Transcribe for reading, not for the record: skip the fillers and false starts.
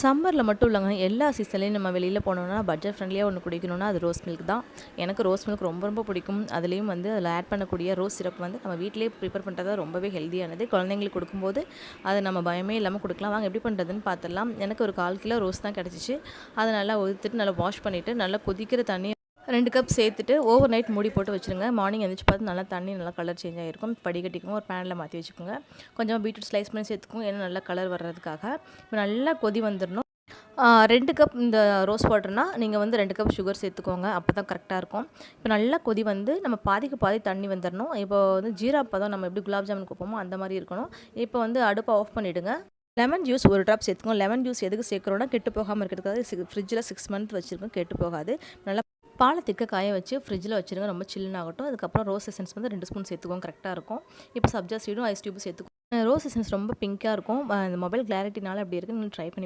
சம்மரில் மட்டும் இல்லைங்க, எல்லா சீசன்லேயும் நம்ம வெளியில் போனோம்னா பட்ஜெட் ஃப்ரெண்ட்லியாக ஒன்று குடிக்கணும்னா அது ரோஸ் மில்க் தான். எனக்கு ரோஸ் மில்க் ரொம்ப ரொம்ப பிடிக்கும். அதுலேயும் வந்து அதில் ஆட் பண்ணக்கூடிய ரோஸ் சிரப் வந்து நம்ம வீட்டிலேயே ப்ரிப்பேர் பண்ணுறது ரொம்பவே ஹெல்த்தியானது. குழந்தைங்களுக்கு கொடுக்கும்போது அது நம்ம பயமே இல்லாமல் கொடுக்கலாம். வாங்க எப்படி பண்ணுறதுன்னு பார்த்துடலாம். எனக்கு ஒரு 1/4 கிலோ ரோஸ் தான் கிடச்சிச்சு. அதை நல்லா ஒதுத்துட்டு நல்லா வாஷ் பண்ணிவிட்டு நல்லா கொதிக்கிற தண்ணி 2 கப் சேர்த்துட்டு ஓவர் நைட் மூடி போட்டு வச்சுருங்க. மார்னிங் எழுந்திரிச்சு பார்த்து நல்லா தண்ணி நல்லா கலர் சேஞ்ச் ஆகிருக்கும். வடிகட்டிக்கோங்க, ஒரு பேனில் மாற்றி வச்சுக்கோங்க. கொஞ்சமாக பீட்ரூட் ஸ்லைஸ் பண்ணி சேர்த்துக்கோங்க, ஏன்னா நல்லா கலர் வர்றதுக்காக. இப்போ நல்லா கொதி வந்துடணும். 2 கப் இந்த ரோஸ் வாட்டர்னா நீங்கள் வந்து 2 கப் சுகர் சேர்த்துக்கோங்க. அப்போ தான் கரெக்டாக இருக்கும். இப்போ நல்லா கொதி வந்து நம்ம பாதிக்கு பாதி தண்ணி வந்துடணும். இப்போ வந்து ஜீரா பதம் நம்ம எப்படி குலாப் ஜாமுன் கொடுப்போமோ அந்த மாதிரி இருக்கணும். இப்போ வந்து அடுப்பை ஆஃப் பண்ணிவிடுங்க. லெமன் ஜூஸ் 1 ட்ராப் சேர்த்துக்கோங்க. லெமன் ஜூஸ் எதுக்கு சேர்க்குறோன்னா கெட்டு போகாமல் இருக்கிறதுக்காக. ஃப்ரிட்ஜில் 6 மந்த் வச்சுருக்கோம், கெட்டு போகாது. நல்லா பாலை திக்க காய வச்சு ஃப்ரிட்ஜில் வச்சுருங்க, ரொம்ப சில்லுன்னு ஆகட்டும். அதுக்கப்புறம் ரோஸ் எசன்ஸ் வந்து 2 ஸ்பூன் சேர்த்துக்கோங்க, கரெக்டாக இருக்கும். இப்போ சப்ஜா சீடும் ஐஸ் டியூப் சேர்த்துக்கோங்க. ரோஸ் எசன்ஸ் ரொம்ப பிங்காக இருக்கும். இந்த மொபைல் கிளாரிட்டினால அப்படி இருக்குன்னு ட்ரை பண்ணி